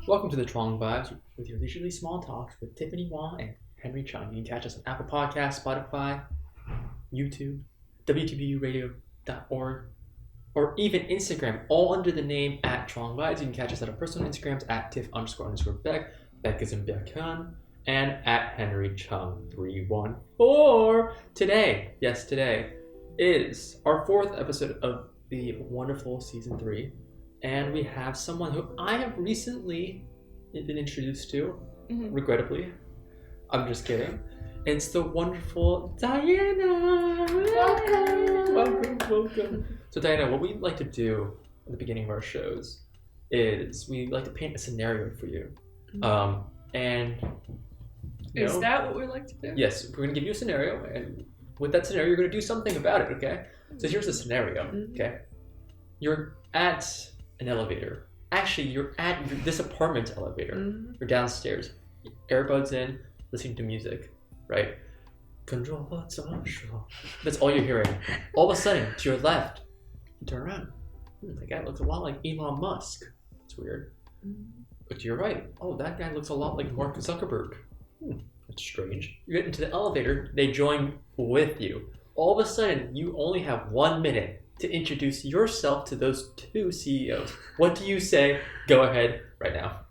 Welcome to the Chwang Vibes with your leisurely small talks with Tiffany Wang and Henry Chwang. You can catch us on Apple Podcasts, Spotify, YouTube, WTBUradio.org, or even Instagram, all under the name at Chwang Vibes. You can catch us at our personal Instagrams at Tiff__Beck, Beck is in Beckhan, and at Henry Chung 314. Today is our fourth episode of the wonderful season 3. And we have someone who I have recently been introduced to, regrettably. I'm just kidding. It's the wonderful Diana! Welcome. So Diana, what we like to do at the beginning of our shows is we like to paint a scenario for you. Is that what we like to do? Yes, we're going to give you a scenario, and with that scenario, you're going to do something about it, okay? So here's the scenario, okay? You're at an elevator. Actually, you're at this apartment elevator. You're downstairs, earbuds in, listening to music, right? That's all you're hearing. All of a sudden, to your left, you turn around. That guy looks a lot like Elon Musk. It's weird. But to your right, that guy looks a lot like Mark Zuckerberg. That's strange. You get into the elevator, they join with you. All of a sudden, you only have 1 minute to introduce yourself to those two CEOs. What do you say? Go ahead right now.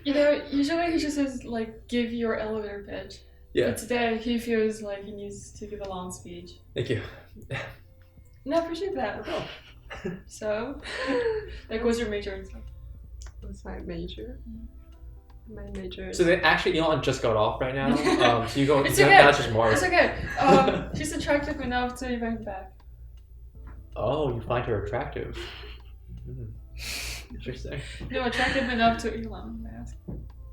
Usually he just says, give your elevator pitch. Yeah. But today he feels like he needs to give a long speech. Thank you. No, I appreciate that. Oh. So, what's your major and stuff? What's my major? My major is... So actually Elon just got off right now. So you go. It's okay. okay. That's just more. It's okay. She's attractive enough to invite him back. Oh, you find her attractive. Interesting. No, attractive enough to Elon Musk.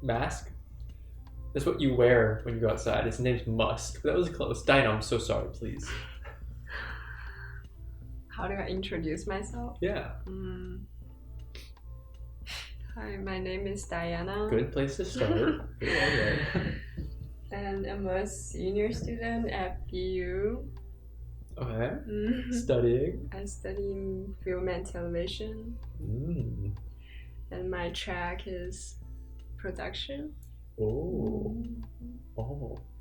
Mask? That's what you wear when you go outside. His name's Musk. That was close. Diana, I'm so sorry, please. How do I introduce myself? Yeah. Hi, my name is Diana. Good place to start. And I'm a senior student at BU. Okay. Studying? I study in film and television. And my track is production. Oh.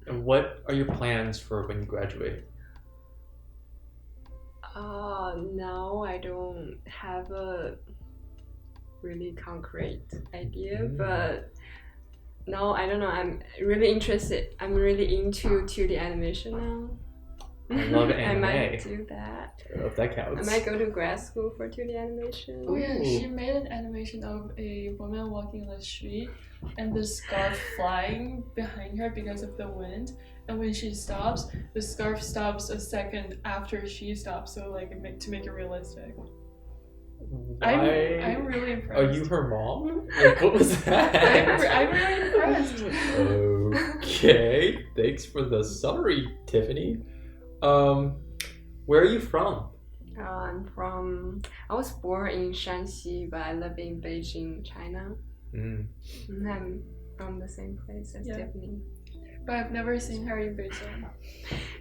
And what are your plans for when you graduate? Now I don't have a really concrete idea, but no, I don't know. I'm really interested. I'm really into 2D animation now. I love anime. I might do that. I don't know if that counts. I might go to grad school for 2D animation. Oh yeah, she made an animation of a woman walking on the street and the scarf flying behind her because of the wind. And when she stops, the scarf stops a second after she stops, so to make it realistic. I'm really impressed. Are you her mom? What was that? I'm really impressed. Okay, thanks for the summary, Tiffany. Where are you from? I was born in Shanxi, but I live in Beijing, China. And I'm from the same place as Tiffany. But I've never seen her in Beijing.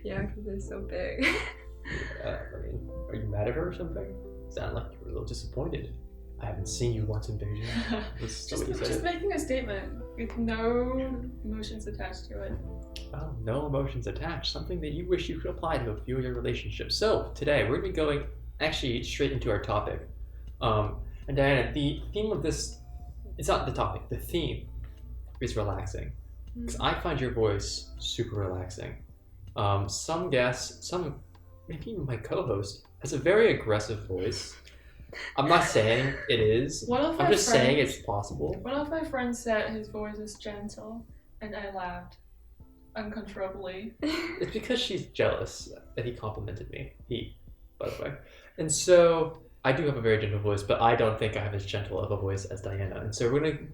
Yeah, because it's so big. Are you mad at her or something? Sound like you were a little disappointed. I haven't seen you once in Beijing. Just making a statement with no emotions attached to it. Oh, no emotions attached. Something that you wish you could apply to a few of your relationships. So today we're going to be going actually straight into our topic. And Diana, the theme of this, it's not the topic, the theme is relaxing. Because I find your voice super relaxing. Some guests, maybe even my co-host, has a very aggressive voice. I'm not saying it is. I'm just saying it's possible. One of my friends said his voice is gentle, and I laughed uncontrollably. It's because she's jealous that he complimented me. He, by the way. And so I do have a very gentle voice, but I don't think I have as gentle of a voice as Diana. And so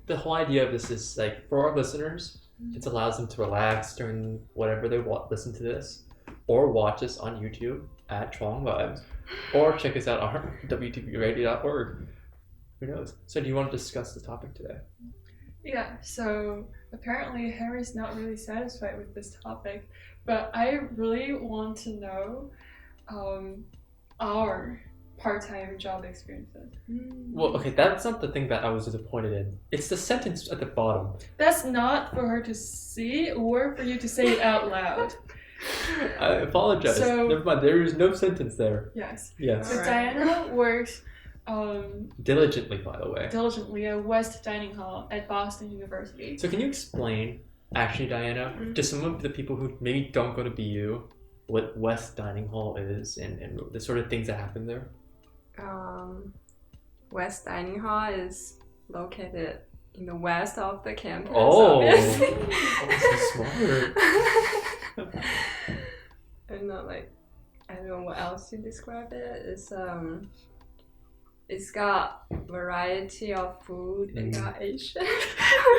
the whole idea of this is for our listeners, it allows them to relax during whatever they listen to this, or watch us on YouTube at Chwang Vibes, or check us out on WTBradio.org. Who knows? So do you want to discuss the topic today? Yeah, so apparently Henry's not really satisfied with this topic, but I really want to know our part-time job experiences. Well, okay, that's not the thing that I was disappointed in. It's the sentence at the bottom. That's not for her to see or for you to say it out loud. I apologize. So- Never mind. There is no sentence there. Yes. Yes. So Alright. Diana works Diligently, by the way. diligently at West Dining Hall at Boston University. So can you explain, actually, Diana, to some of the people who maybe don't go to BU, what West Dining Hall is and the sort of things that happen there? West Dining Hall is located in the west of the campus. Oh, Obviously. oh, so smart. I don't know, like, I don't know what else to describe it. It's got variety of food and got Asian.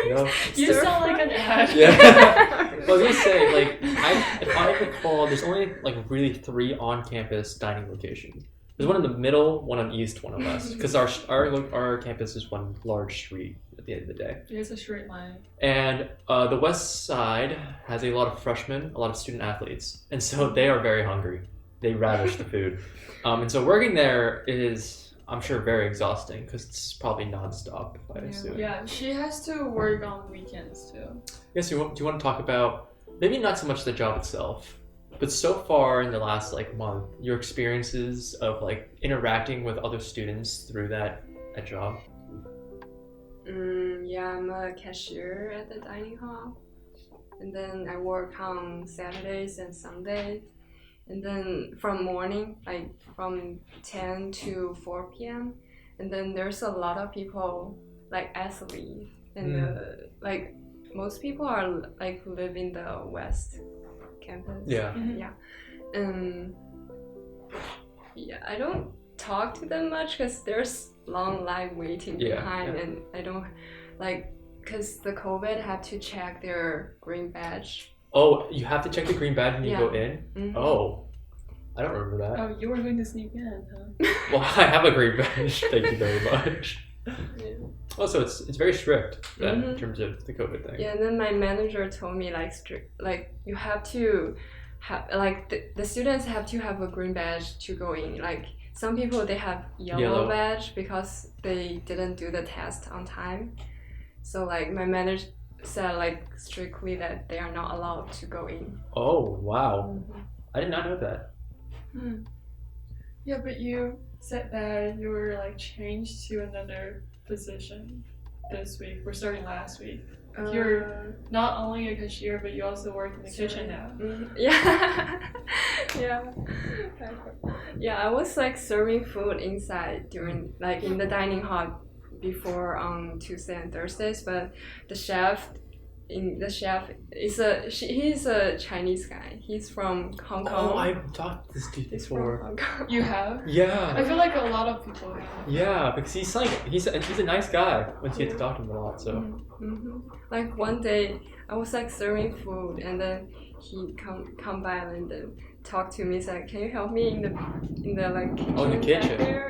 No. You sound like an ad. Yeah. Well, I was gonna say, like, if I recall, there's only like really 3 on-campus dining locations. There's one in the middle, one on east, one on west. Because our campus is one large street at the end of the day. It's a straight line. And the west side has a lot of freshmen, a lot of student athletes, and so they are very hungry. They ravish the food, and so working there is, I'm sure, very exhausting because it's probably nonstop. I assume. Yeah, she has to work on weekends too. Yes. Do you want to talk about maybe not so much the job itself, but so far in the last like month, your experiences of like interacting with other students through that job? Yeah, I'm a cashier at the dining hall, and then I work on Saturdays and Sundays, and then from morning, like from 10 to 4 p.m. And then there's a lot of people like athletes, and like most people are like who live in the West campus. Yeah. Yeah, I don't talk to them much because there's long line waiting behind, and I don't like because the COVID have to check their green badge. Oh, you have to check the green badge when you go in? Mhm. Oh, I don't remember that. Oh, you were going to sneak in, huh? Well, I have a green badge. Thank you very much. Yeah. Oh, so it's very strict then, in Mhm. terms of the COVID thing. Yeah, and then my manager told me like you have to have like the students have to have a green badge to go in. Like some people they have yellow badge because they didn't do the test on time. So like my manager said like strictly that they are not allowed to go in. Oh, wow. I did not know that. Yeah, but you said that you were like changed to another position this week. We're starting last week. You're not only a cashier, but you also work in the kitchen now. Yeah. Yeah, I was like serving food inside during like in the dining hall before on Tuesday and Thursdays, but the chef is he's a Chinese guy. He's from Hong Kong. Oh, I've talked to this dude He's from before. Hong Kong. You have? I Yeah. feel like a lot of people have. Yeah, because he's a nice guy once you get to talk to him a lot, so. Like one day I was like serving food and then he come by and then talk to me. He's like, "Can you help me in the like kitchen?" Oh, in the kitchen. back there?"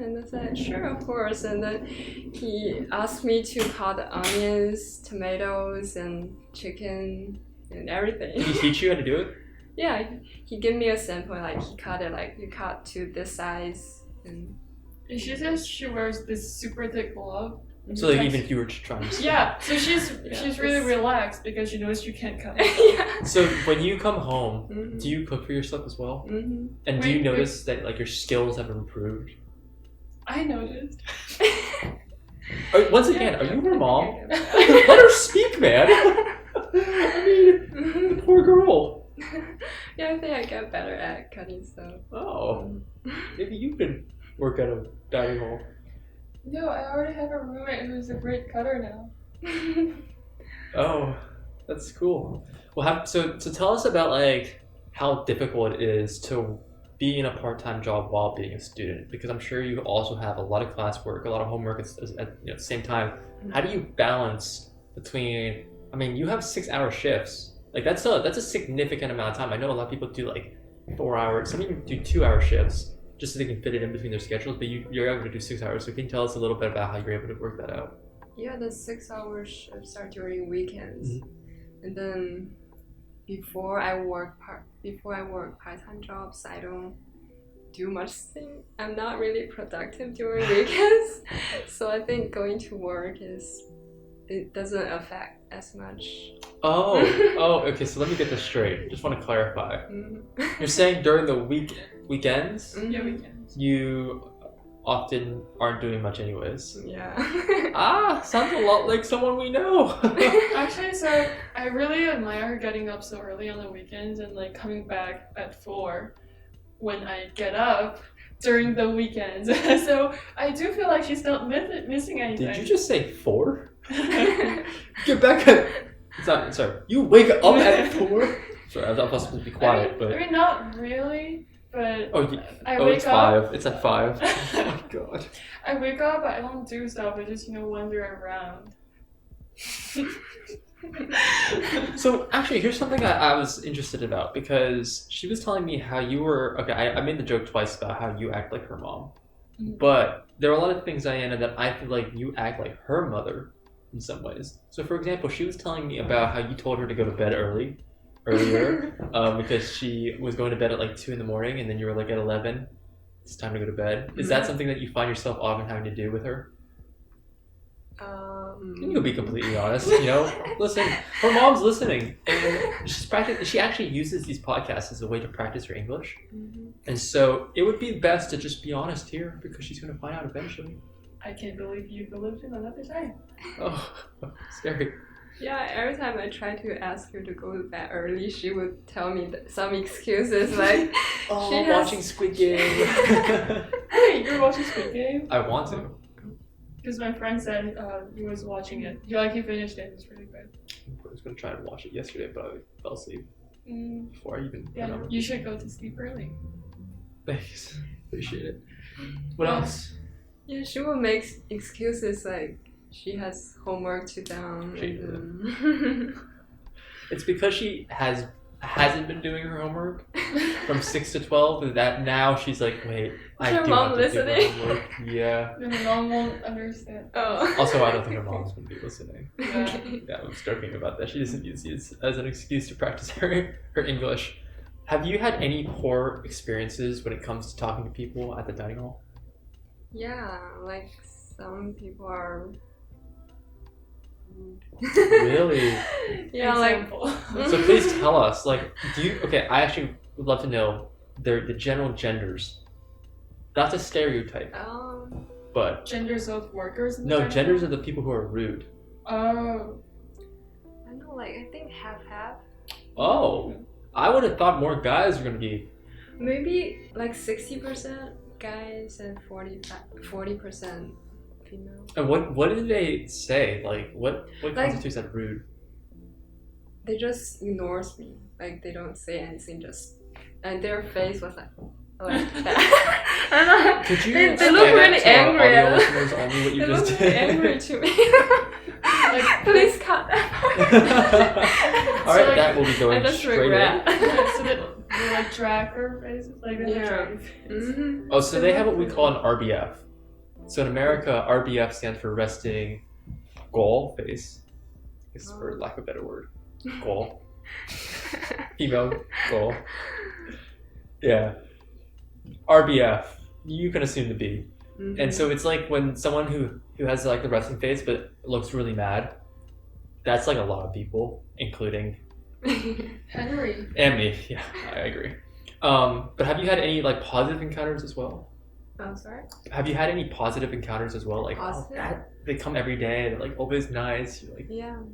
And I said, "Sure, of course." And then he asked me to cut the onions, tomatoes, and chicken and everything. Did he teach you how to do it? Yeah, he gave me a sample. Like he cut it like you cut to this size and. And she says she wears this super thick glove. So like even if you were trying to. Yeah, so she's really it's- relaxed because she knows you can't cut. Yeah. So when you come home, Mhm. do you cook for yourself as well? Mhm. And do you Wait, notice that like your skills have improved? I noticed. Once again, are you her mom? Yeah. Let her speak, man. I mean, the poor girl. Yeah, I think I get better at cutting stuff. Oh, maybe you could work at a dining hall. No, I already have a roommate who's a great cutter now. Oh, that's cool. Well, so tell us about like how difficult it is to be in a part-time job while being a student, because I'm sure you also have a lot of classwork, a lot of homework at the same time. How do you balance between? I mean, you have 6-hour shifts. Like that's a significant amount of time. I know a lot of people do like 4 hours. Some even do 2-hour shifts just so they can fit it in between their schedules. But you're able to do 6 hours. So can you tell us a little bit about how you're able to work that out? Yeah, the 6-hour shifts are during weekends, and then before I work part-time jobs, I don't do much thing. I'm not really productive during weekends, so I think going to work it doesn't affect as much. Oh, okay. So let me get this straight. Just want to clarify. Mhm. You're saying during the weekends, Yeah, weekends. you often aren't doing much anyways. Yeah. Sounds a lot like someone we know. Actually, so I really admire getting up so early on the weekends and like coming back at 4 when I get up during the weekends. So I do feel like she's not missing anything. Did you just say 4? Get back at. Sorry. You wake up at 4? Sorry, I was not supposed to be quiet, I but. mean, not really, but I Oh, wake it's up. 5. It's at 5. Oh my god. I wake up, I don't do stuff, I just, wander around. So actually, here's something I was interested about because she was telling me how you were. Okay, I made the joke twice about how you act like her mom, but there are a lot of things, Diana, that I feel like you act like her mother in some ways. So for example, she was telling me about how you told her to go to bed earlier, because she was going to bed at like 2 in the morning, and then you were like at 11. It's time to go to bed. Is that something that you find yourself often having to do with her? You can be completely honest. Listen, her mom's listening, and she actually uses these podcasts as a way to practice her English. And so it would be best to just be honest here because she's going to find out eventually. I can't believe you believed in another time. Oh, scary. Yeah, every time I try to ask her to go to bed early, she would tell me some excuses like, watching Squid Game. Hey, you're watching Squid Game? I want to. Because my friend said he was watching it. He finished it. It was really good. I was going to try and watch it yesterday, but I fell asleep before I even Yeah, you should go to sleep early. Thanks. Appreciate it. What else? Yeah, she will make excuses like she has homework to do. It's because she hasn't been doing her homework from 6 to 12 that now she's like, wait, I her do mom have to do my listening? homework. Yeah. Your mom won't understand. Oh. Also, I don't think her mom's going to be listening. Yeah. Yeah, I was joking about that. She doesn't use it as an excuse to practice her English. Have you had any poor experiences when it comes to talking to people at the dining hall? Yeah, like some people are. Really? Yeah, Example. So please tell us, like, I actually would love to know the general genders. Not to stereotype, but... Genders of workers? No, genders of the people who are rude. Oh. I know, like, I think half-half. Oh. I would have thought more guys were going to be... Maybe, like, 60% guys and 40% female. And what did they say? Like, what constitutes that rude? They just ignores me. Like, they don't say anything, and their face was like that. I don't know. Could you they look really angry. Audio listeners only what you They just look did? really angry to me. Like, please cut that. Alright, So, that will be going I just straight regret. So they like drag her faces? Like they Yeah. drag your face. in. Oh, so they have what we call an RBF. So in America, RBF stands for resting goal face. It's for lack of a better word. Goal. Female goal. Yeah. RBF. You can assume to be. And so it's like when someone who has like the resting face but looks really mad. That's like a lot of people, including Henry. and me. Yeah, I agree. But have you had any like positive encounters as well? I'm sorry? Have you had any positive encounters as well? Like they come every day. They're like always nice. You like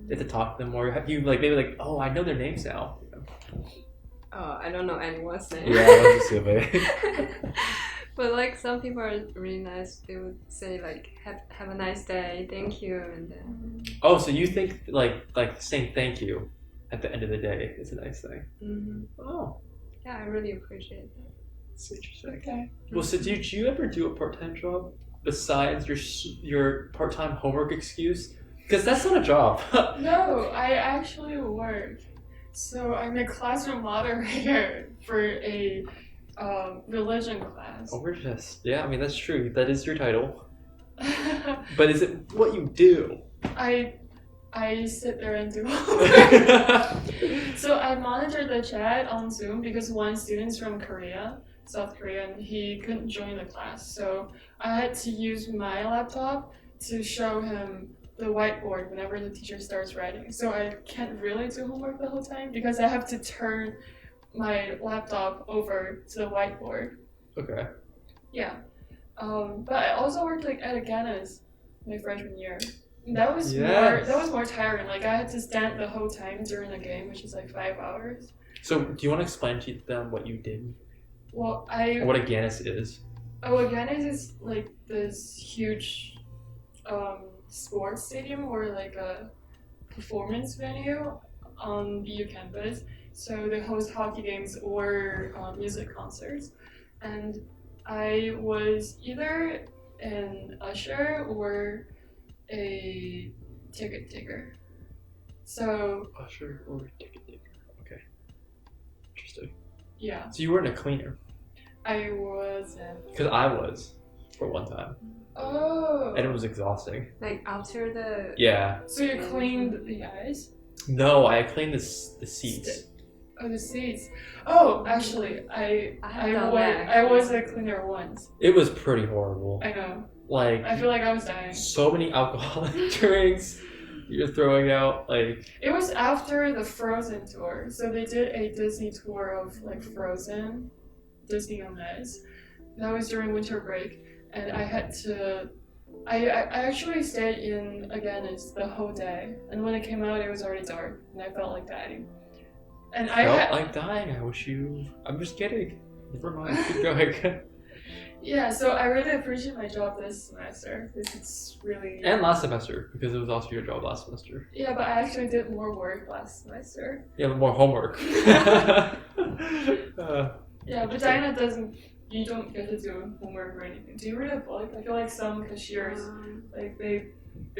get to talk to them more. Have you like maybe like I know their names now? Oh, I don't know anyone's name. Yeah, I was assuming. But like some people are really nice. They would say like have a nice day, thank you, and then. Oh, so you think like saying thank you at the end of the day is a nice thing? Oh, yeah, I really appreciate that. that's interesting. Okay. Well, so did you ever do a part-time job besides your part-time homework excuse? Because that's not a job. No, I actually work. So I'm a classroom moderator for a religion class. Oh, I mean, that's true. That is your title. But is it what you do? I sit there and do homework. So I monitor the chat on Zoom because one student's from Korea South Korea, and he couldn't join the class. So I had to use my laptop to show him the whiteboard whenever the teacher starts writing. So I can't really do homework the whole time because I have to turn my laptop over to the whiteboard. Okay. Yeah. But I also worked like at a Ghana's my freshman year. That was more tiring. Like I had to stand the whole time during the game, which is like 5 hours. So do you want to explain to them what you did? Well, Or what a Ganis is? Oh, a Ghana's is like this huge sports stadium or like a performance venue on BU campus. So they host hockey games or music concerts. And I was either an usher or a ticket taker. So Usher or ticket taker. Okay. Interesting. yeah, So you weren't a cleaner? I was. Because I was for one time. Oh. And it was exhausting. Like after the Yeah. So you cleaned the ice? No, I cleaned the seats. Oh, the seats. Oh, actually, I was a cleaner once. It was pretty horrible. I know. Like I feel like I was dying. so many alcoholic drinks you're throwing out. Like It was after the Frozen tour. So they did a Disney tour of like Frozen, Disney on Ice. That was during winter break, and I had to. I actually stayed in again it's the whole day, and when it came out, it was already dark, and I felt like dying. And I felt had, like dying. I wish you. I'm just kidding. Never mind. Keep going. yeah, so I really appreciate my job this semester because it's really. And last semester, because it was also your job last semester. Yeah, but I actually did more work last semester. Yeah, more homework. Yeah, but Diana doesn't. You don't get to do homework or anything. Do you read a book? I feel like some cashiers, like they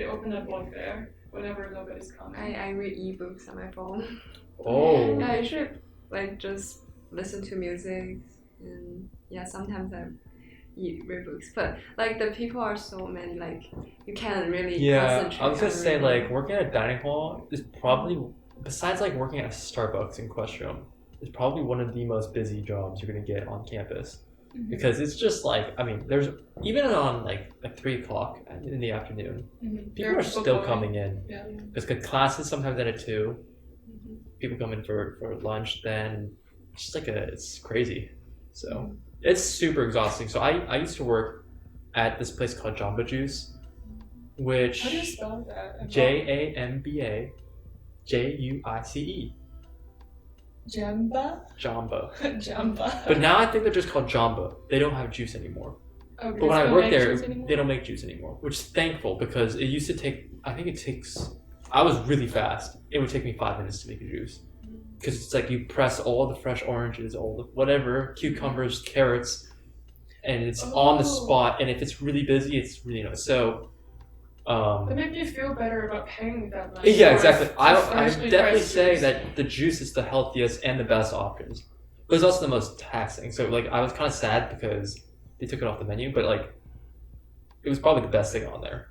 open a book there whenever nobody's coming. I read ebooks on my phone. Oh. Yeah, I should like just listen to music and yeah, sometimes I read books. But like the people are so many, like you can't really concentrate. I was gonna on say reading. like working at a dining hall is probably besides like working at a Starbucks in Questrom is probably one of the most busy jobs you're gonna get on campus. Mhm. Because it's just like I mean, there's even on like 3:00 in the afternoon, Mhm. people are still coming in. Yeah. Because classes sometimes end at 2. Mhm. People come in for lunch. Then it's just like it's crazy. So it's super exhausting. So I used to work at this place called Jamba Juice, which How do you spell that? JAMBA JUICE Jamba? Jamba. Jamba. But now I think they're just called Jamba. They don't have juice anymore. Oh, But when I because worked they don't there, make juice anymore? they don't make juice anymore, which is thankful because it used to take. I think it takes. I was really fast. It would take me 5 minutes to make a juice because it's like you press all the fresh oranges, all the whatever cucumbers, carrots, and it's on the spot. And if it's really busy, it's really nice. So. That made me feel better about paying that much. Yeah, for exactly. I freshly definitely pressed say juice. that the juice is the healthiest and the best options. But it's also the most taxing. So like I was kind of sad because they took it off the menu, but like it was probably the best thing on there.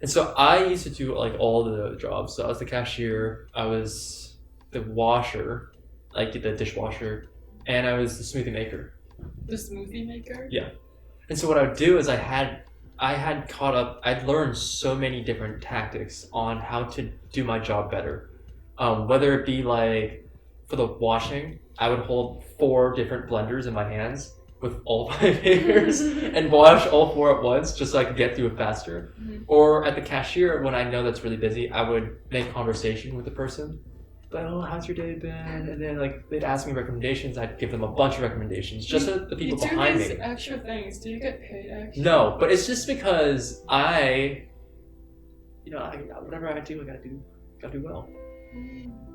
And so I used to do like all the jobs. So I was the cashier, I was the washer, like the dishwasher, and I was the smoothie maker. The smoothie maker? Yeah. And so what I would do is I had caught up. I'd learned so many different tactics on how to do my job better. Whether it be like for the washing, I would hold 4 different blenders in my hands with all 5 fingers and wash all 4 at once just so I could get through it faster. Mhm. Or at the cashier, when I know that's really busy, I would make conversation with the person. Like, oh, how's your day been? And then like they'd ask me recommendations. I'd give them a bunch of recommendations just so the people behind You do me. these extra things. Do you get paid extra? No, but it's just because whatever I do, I gotta do well.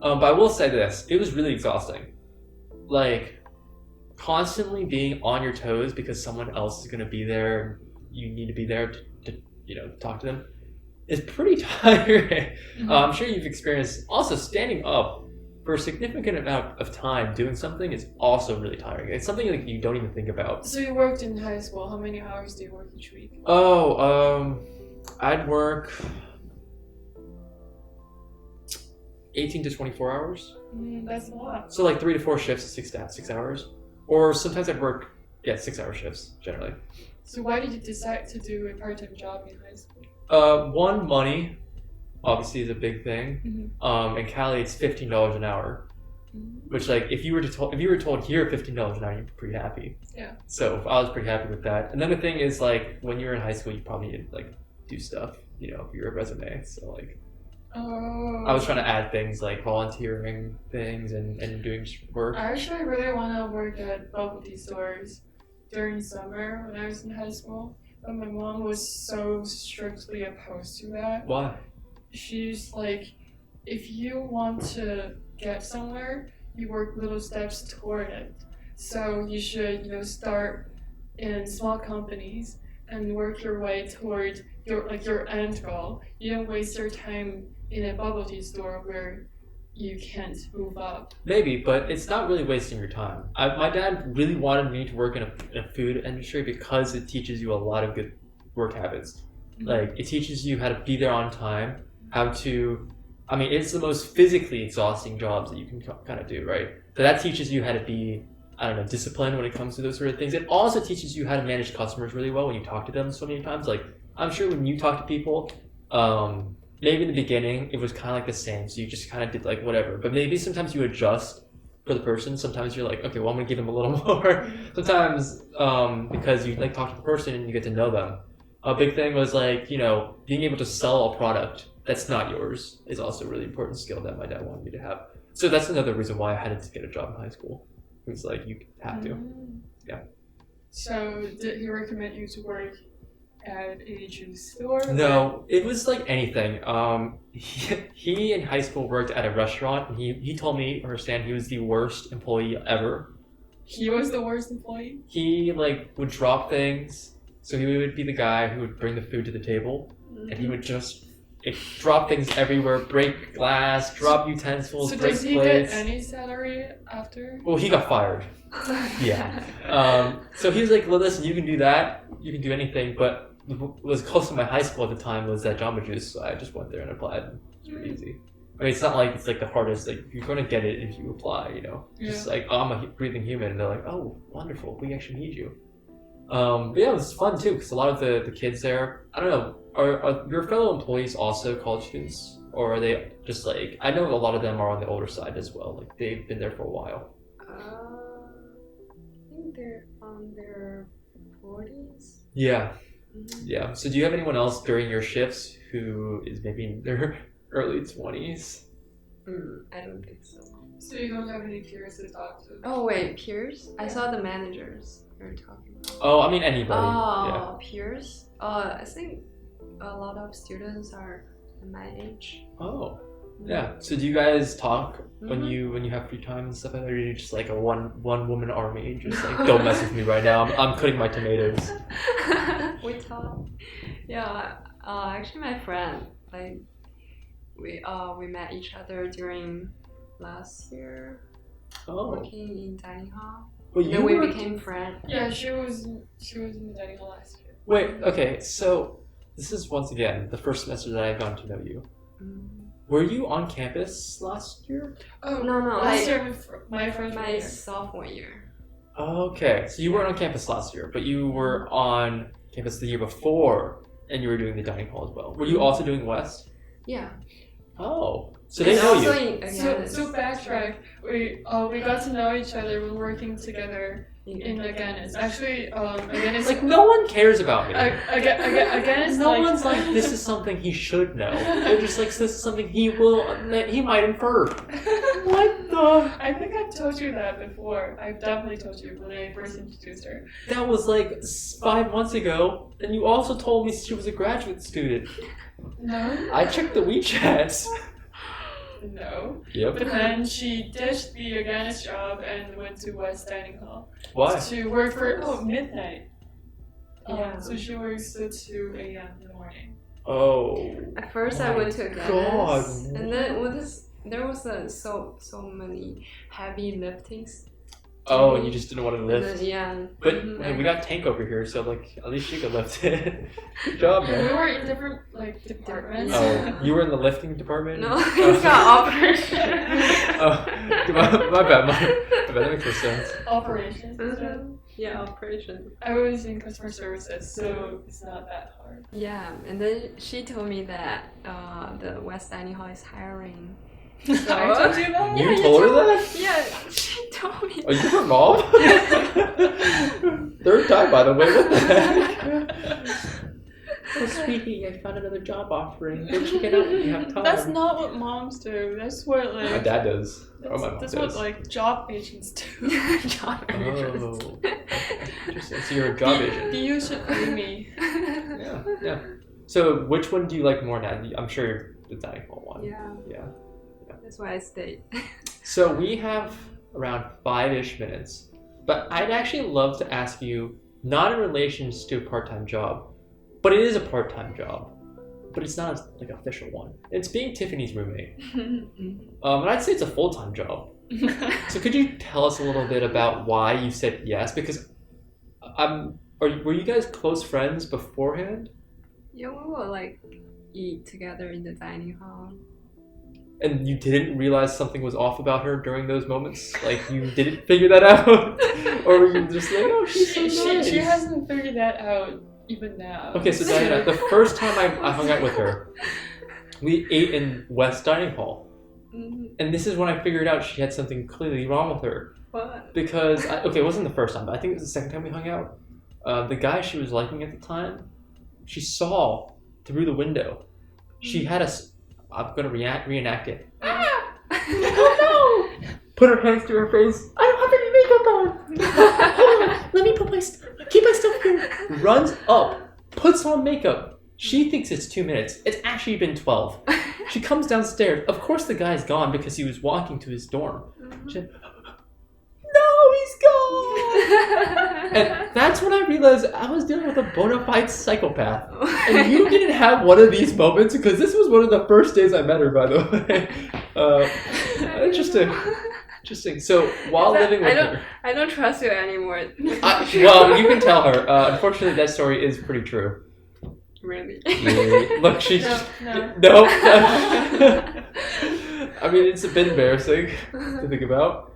But I will say this: it was really exhausting. Like constantly being on your toes because someone else is gonna be there. You need to be there to talk to them. Is pretty tiring. Mhm. I'm sure you've experienced. Also, standing up for a significant amount of time doing something is also really tiring. It's something like you don't even think about. So you worked in high school. How many hours do you work each week? I'd work 18 to 24 hours. That's a lot. So like 3 to 4 shifts, 6 hours, Or sometimes I'd work 6-hour shifts generally. So why did you decide to do a part-time job in high school? One, money obviously is a big thing. In Cali it's $15 an hour. Which like if you were told here $15 an hour, you'd be pretty happy. Yeah. So I was pretty happy with that. And then the thing is like when you're in high school, you probably need to like do stuff, for your resume. So like I was trying to add things like volunteering things and doing work. I actually really want to work at bubble tea stores during summer when I was in high school, but my mom was so strictly opposed to that. Why? She's like, if you want to get somewhere, you work little steps toward it. So you should, start in small companies and work your way toward your end goal. You don't waste your time in a bubble tea store where you can't move up. Maybe, but it's not really wasting your time. My dad really wanted me to work in a food industry because it teaches you a lot of good work habits. Like it teaches you how to be there on time, how to. I mean, it's the most physically exhausting jobs that you can kind of do, right? So that teaches you how to be, disciplined when it comes to those sort of things. It also teaches you how to manage customers really well when you talk to them so many times. Like, I'm sure when you talk to people, maybe in the beginning it was kind of like the same. So you just kind of did like whatever. But maybe sometimes you adjust for the person. Sometimes you're like, okay, well, I'm going to give them a little more. Sometimes because you like talk to the person and you get to know them. A big thing was like, being able to sell a product that's not yours is also a really important skill that my dad wanted me to have. So that's another reason why I had to get a job in high school. It was like, you have to. Yeah. So did he recommend you to work at a juice store? No, it was like anything. He in high school worked at a restaurant and he told me, understand, he was the worst employee ever. He was the worst employee? He like would drop things. So he would be the guy who would bring the food to the table and he would just drop things everywhere, break glass, drop utensils, break plates. So does he get any salary after? Well, he got fired. Yeah. So he was like, well, listen, you can do that. You can do anything. But what was close to my high school at the time was that Jamba Juice. So I just went there and applied. It's pretty easy. I mean, it's not like it's like the hardest. Like you're going to get it if you apply, Just like, oh, I'm a breathing human. And they're like, oh, wonderful. We actually need you. But yeah, it was fun too because a lot of the kids there, I don't know, are your fellow employees also college students, or are they just like, I know a lot of them are on the older side as well, like they've been there for a while. I think they're on their 40s. Yeah. Yeah. So do you have anyone else during your shifts who is maybe in their early 20s? I don't think so. So you don't have any peers to talk to? Oh wait, peers? I saw the managers we were talking about. Oh, I mean anybody. Oh, peers? I think a lot of students are my age. Oh, yeah. So do you guys talk when you have free time and stuff like that, or are you just like a one woman army, just like don't mess with me right now? I'm cutting my tomatoes. We talk. Yeah. Actually, my friend, like we met each other during last year. Working in dining hall. Well, then we became friends. Yeah, she was in the dining hall last year. Wait, okay, so this is once again the first semester that I've gotten to know you. Were you on campus last year? Oh no, last year, my freshman year. Sophomore year. Okay, so you weren't on campus last year, but you were on campus the year before, and you were doing the dining hall as well. Were you also doing West? Yeah. Oh, so they know you. So backtrack. We got to know each other when working together in Aganis. Actually, Aganis. Like no one cares about me. Aganis. No one's like, this is something he should know. They're just like, this is something he might infer. What the? I think I've told you that before. I've definitely told you when I first introduced her. That was like 5 months ago, and you also told me she was a graduate student. No. I checked the WeChats. No. Yep. But then she ditched the Aganis job and went to West Dining Hall. Why? To work for midnight. Yeah. So she works till 2 a.m. in the morning. Oh. At first, I went to Aganis, and then there was so many heavy liftings Oh, and you just didn't want to And then, lift. yeah. But Mhm, hey, we got Tank over here, so like at least she could lift it. Good job, We man. were in different like departments. Oh, you were in the lifting department? No, Oh. it's got operation. Oh, my bad. My bad. That makes no sense. Operations. Mhm. Yeah, operation. I was in customer services, so it's not that hard. Yeah, and then she told me that the West Dining Hall is hiring. I told you that. You Yeah, told her that? Yeah, she told me. Are you her mom? Third time, by the way. What the heck? Oh, sweetie, I found another job offering. Go check it out when you have time. That's not what moms do. That's what My like. dad does. Or That's, my mom that's does. what like job agents do. Job Oh. Interesting. So you're a job agent. You should pay me. Yeah, yeah. So which one do you like more now? I'm sure you're the dining hall one. Yeah, Yeah. that's why I stayed. So we have around 5-ish minutes, but I'd actually love to ask you, not in relation to a part-time job, but it is a part-time job, but it's not like an official one. It's being Tiffany's roommate. And I'd say it's a full-time job. So could you tell us a little bit about why you said yes? Because were you guys close friends beforehand? Yeah, we will like eat together in the dining hall. And you didn't realize something was off about her during those moments? Like, you didn't figure that out? Or were you just like, oh, she's so nice? she hasn't figured that out even now. Okay, so Diana, the first time I hung out with her, we ate in West Dining Hall. Mhm. And this is when I figured out she had something clearly wrong with her. What? Because, it wasn't the first time, but I think it was the second time we hung out. The guy she was liking at the time, she saw through the window. She had I'm gonna reenact it. Oh no! Put her hands to her face. I don't have any makeup on. Hold on, let me keep my stuff here. Runs up, puts on makeup. She thinks it's 2 minutes. It's actually been 12. She comes downstairs. Of course the guy's gone because he was walking to his dorm. She said, no, he's gone! And that's when I realized I was dealing with a bona fide psychopath. And you didn't have one of these moments because this was one of the first days I met her, by the way. Interesting. Interesting. So while living with her, I don't trust you anymore. well, you can tell her. Unfortunately, that story is pretty true. Really? Yeah. Look, she's No. no. I mean, it's a bit embarrassing to think about,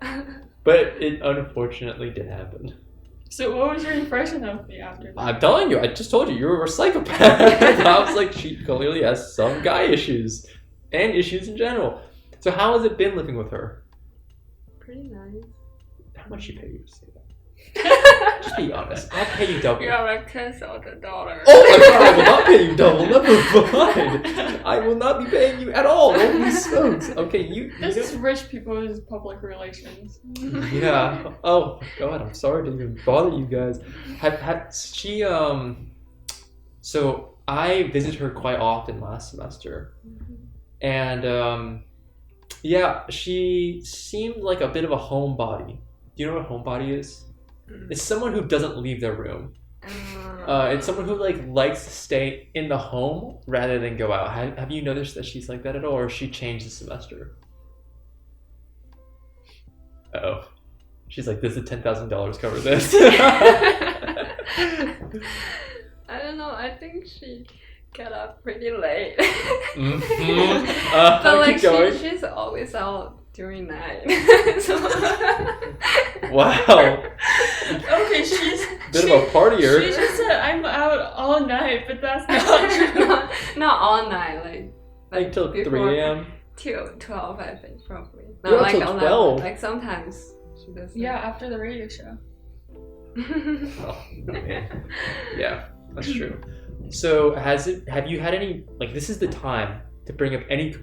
but it unfortunately did happen. So what was your impression of me after that? I'm telling you, I just told you were a psychopath. I was like, she clearly has some guy issues and issues in general. So how has it been living with her? Pretty nice. How much she pay you to say that? Just be honest. I'll pay you double. You are a kiss of the dollar. Oh my god, I will not pay you double. Never mind. I will not be paying you at all. Holy smokes. Okay, you. This is rich people's public relations. Yeah. Oh my god, I'm sorry to even bother you guys. She So I visited her quite often last semester, and yeah, she seemed like a bit of a homebody. Do you know what a homebody is? It's someone who doesn't leave their room. It's someone who likes to stay in the home rather than go out. Have you noticed that she's like that at all, or she changed this semester? Uh-oh. She's like, this is $10,000 cover this. I don't know. I think she got up pretty late. Mm-hmm. But like keep going. she's always out during night. So Wow. Okay, she's Bit of a partier. She just said I'm out all night, but that's not true. not all night, Like till before- 3 a.m. till 12, I think probably. You're Not up like till 11. 12? Like sometimes she does. Yeah, after the radio show. Oh, man. Yeah, that's true. So have you had any, this is the time to bring up any,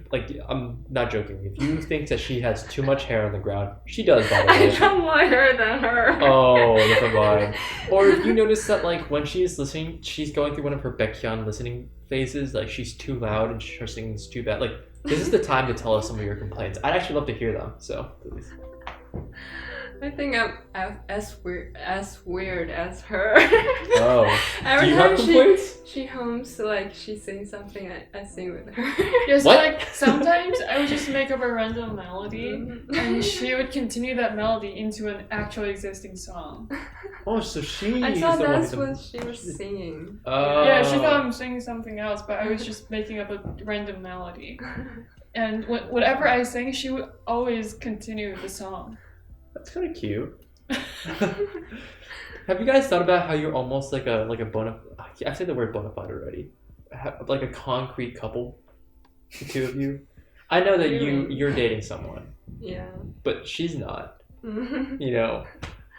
I'm not joking. If you think that she has too much hair on the ground, she does, by the I way. have more hair than her. Oh, never mind. Or if you notice that, when she's listening, she's going through one of her Baekhyun listening phases, she's too loud and her singing's too bad. This is the time to tell us some of your complaints. I'd actually love to hear them, so please. I think I'm as weird as her. Oh. Every Do you time have complaints? she hums, like she sings something, I sing with her. Yes, What? like sometimes I would just make up a random melody and she would continue that melody into an actually existing song. Oh, so she I is thought the one that's who's what she was singing. Oh. Yeah, she thought I'm singing something else, but I was just making up a random melody. And whatever I sang, she would always continue the song. That's kind of cute. Have you guys thought about how you're almost like a I said the word bona fide already. Like a concrete couple, the two of you. I know that Really? you're dating someone, Yeah. but she's not. You know,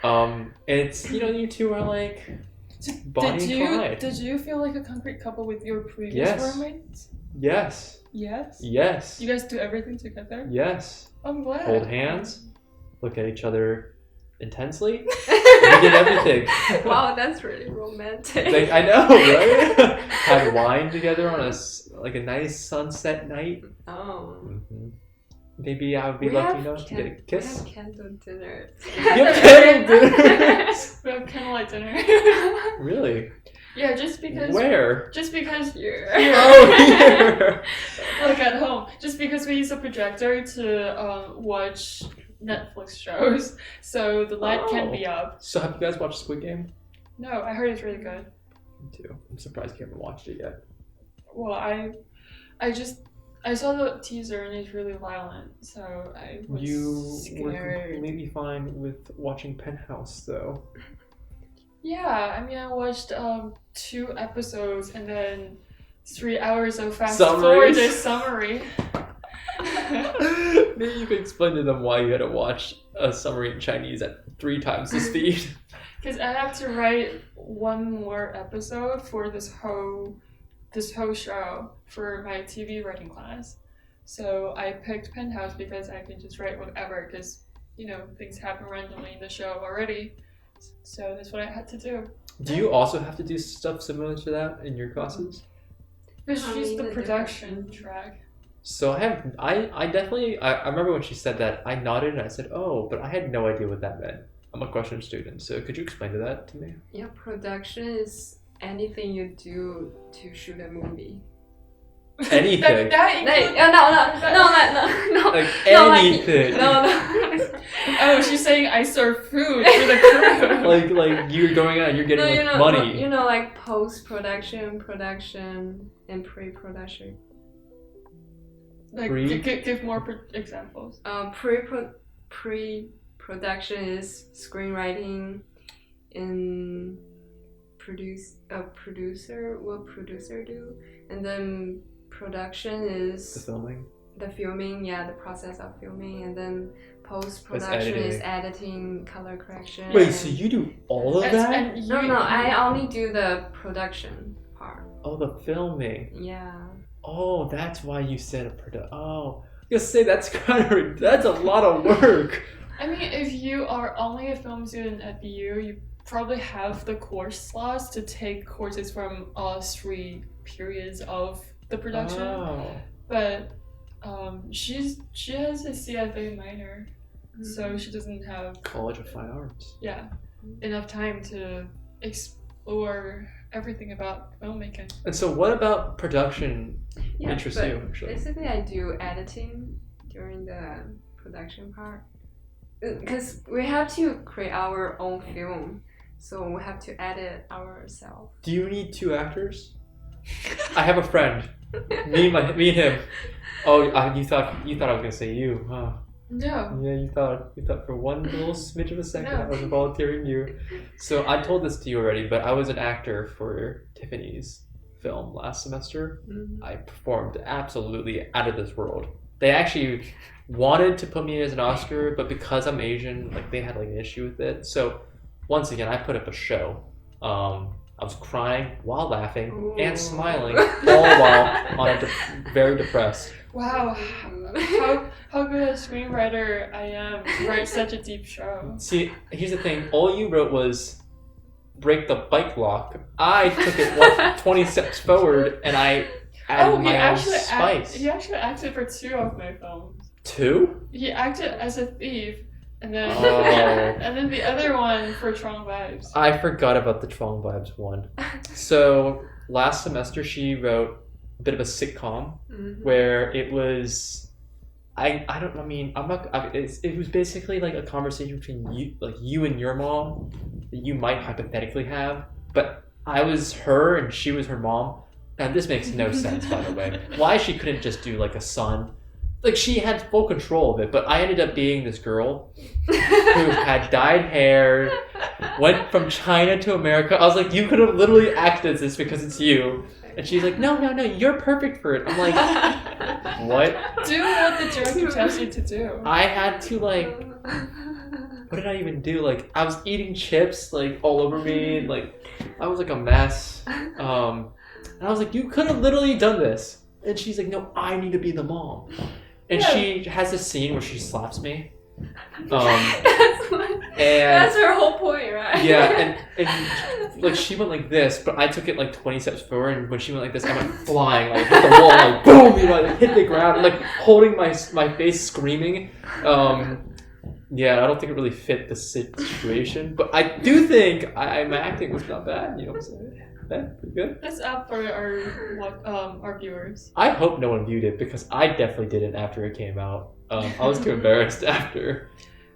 and it's you two are like Bonnie and Clyde. Did you feel like a concrete couple with your previous Yes. roommates? Yes. Yes. Yes. You guys do everything together? Yes. I'm glad. Hold hands. Look at each other intensely. We did everything. Wow, that's really romantic. Like, I know, right? Had wine together on a nice sunset night. Oh. Mm-hmm. Maybe I would be We lucky have enough to get a kiss. We have candle dinner. You have candle dinners? We have candlelight dinner. Really? Yeah, just because. Where? Just because. Here. Oh, here. Like at home. Just because we use a projector to watch Netflix shows, so the light can't be up. So have you guys watched Squid Game? No, I heard it's really good. Me too. I'm surprised you haven't watched it yet. Well, I saw the teaser and it's really violent, so I was You were scared. completely fine with watching Penthouse, though. Yeah, I mean, I watched 2 episodes and then 3 hours of fast Summaries. forwarded summary. Maybe you could explain to them why you had to watch a summary in Chinese at 3 times the speed. Because I have to write 1 more episode for this whole show for my TV writing class. So I picked Penthouse because I can just write whatever because, things happen randomly in the show already. So that's what I had to do. Do you also have to do stuff similar to that in your classes? Because I she's mean, the the production different- track. So I definitely remember when she said that, I nodded and I said, oh, but I had no idea what that meant. I'm a question student, so could you explain that to me? Yeah, production is anything you do to shoot a movie. Anything. that includes, No. Like No, anything. No. Oh, she's saying I serve food for the crew. like you're going out, you're getting money. Like post-production, production, and pre-production. Like, Pre- give more examples. Pre-production is screenwriting, and producer do, and then production The is filming. the filming, the process of filming, and then post-production is editing, color correction. Wait, and- so you do all of And- that? and you- No, I only do the production part. Oh, the filming. Yeah. Oh, that's why you said a product. Oh, I was gonna say that's a lot of work. I mean, if you are only a film student at BU, you probably have the course slots to take courses from all 3 periods of the production. Oh. But she has a CFA minor, so she doesn't have College of Fine Arts. enough time to explore everything about filmmaking. And so, what about production interests but you? Actually, basically, I do editing during the production part. Because we have to create our own film, so we have to edit ourselves. do you need 2 actors? I have a friend. Me and him. Oh, you thought I was gonna say you, huh? No. Yeah, you thought for one little smidge of a second No. I was volunteering you. So I told this to you already, but I was an actor for Tiffany's film last semester. Mm-hmm. I performed absolutely out of this world. They actually wanted to put me as an Oscar, but because I'm Asian, they had an issue with it. So once again, I put up a show. I was crying while laughing and smiling, all while very depressed. Wow. How good a screenwriter I am to write such a deep show. See, here's the thing. All you wrote was break the bike lock. I took it 20 steps forward and I added my own spice. He actually acted for 2 of my films. 2? He acted as a thief And then Oh. and then the other one for Chwang Vibes. I forgot about the Chwang Vibes one. So last semester she wrote a bit of a sitcom where it was it was basically like a conversation between you and your mom that you might hypothetically have, but I was her and she was her mom. And this makes no sense, by the way. Why she couldn't just do like a son? Like she had full control of it, but I ended up being this girl who had dyed hair, went from China to America. I was like, you could have literally acted this because it's you. And she's like, no, you're perfect for it. I'm like, what? Do what the director tells you to do. I had to like, what did I even do? Like, I was eating chips like all over me, and like, I was like a mess. And I was like, you could have literally done this. And she's like, no, I need to be the mom. And she has this scene where she slaps me. That's her whole point, right? Yeah, and like she went like this, but I took it like 20 steps forward, and when she went like this, I went flying, like hit the wall, like boom, you know, like hit the ground, like holding my face, screaming. Yeah, I don't think it really fit the situation, but I do think my acting was not bad. You know what I'm saying? Yeah, pretty good. That's up for our viewers. I hope no one viewed it because I definitely didn't after it came out. I was too embarrassed after.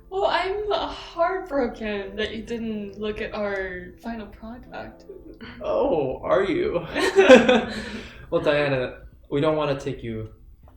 Well, I'm heartbroken that you didn't look at our final product. Oh, are you? Well, Diana, we don't want to take you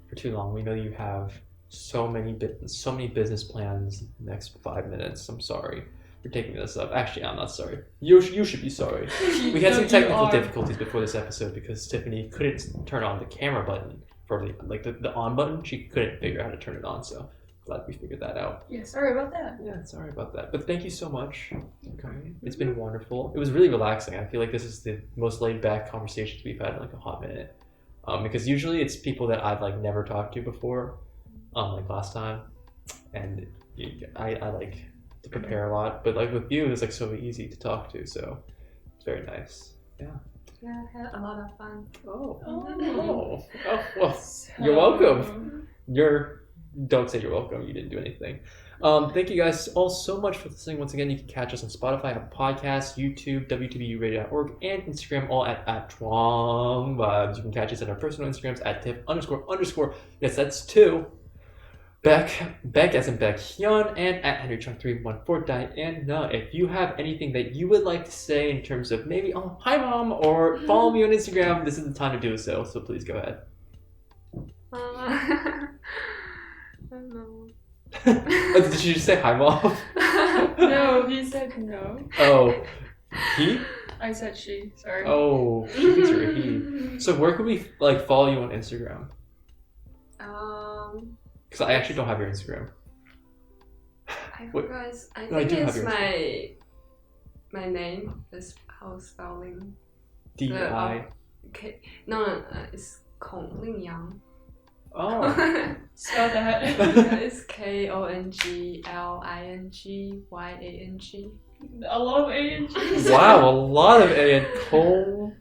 for too long. We know you have so many business plans in the next 5 minutes. I'm sorry for taking this up. Actually, I'm not sorry. You should be sorry. We had some technical difficulties before this episode because Tiffany couldn't turn on the camera button for the on button. She couldn't figure out how to turn it on, so glad we figured that out. Yeah, sorry about that. Yeah, sorry about that. But thank you so much. Okay. It's been wonderful. It was really relaxing. I feel like this is the most laid back conversations we've had in like a hot minute. Because usually it's people that I've like never talked to before, like last time. And I like to prepare a lot. But like with you, it's like so easy to talk to, so it's very nice. Yeah. Yeah, I had a lot of fun. Oh, well, you're welcome. Don't say you're welcome. You didn't do anything. Thank you guys all so much for listening. Once again, you can catch us on Spotify, Apple Podcasts, YouTube, WTBUradio.org, and Instagram, all at Chwang Vibes. You can catch us at our personal Instagrams at Tiff__. Yes, that's 2. Beck as in Beck Hyun, and at Henry Chung 314 Diana. If you have anything that you would like to say in terms of maybe, oh, hi mom, or follow me on Instagram, this is the time to do so. So please go ahead. I don't know. Did you just say hi mom? No, he said no. Oh, he? I said she. Sorry. Oh, she thinks you're a he. So where could we like follow you on Instagram? Because I actually don't have your Instagram. I Wait. forgot. I No, I think do have it's yours. my name. Is how spelling. D-I. Okay. No, it's Kong Ling Yang. Oh. Spell that. It's KONGLINGYANG. A lot of A&Gs. Wow, a lot of A and Cole.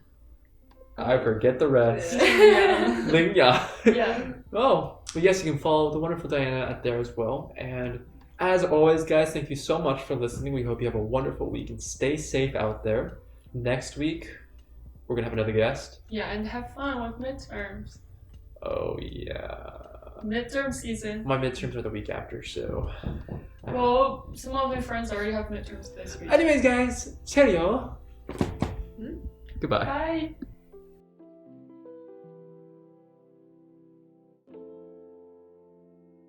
I forget the rest. Yeah. Ling Ya. Yeah. Oh, but yes, you can follow the wonderful Diana at there as well. And as always, guys, thank you so much for listening. We hope you have a wonderful week and stay safe out there. Next week, we're going to have another guest. Yeah, and have fun with midterms. Oh, yeah. Midterm season. My midterms are the week after, so. Well, some of my friends already have midterms this week. Anyways, guys, cheerio. Goodbye. Bye.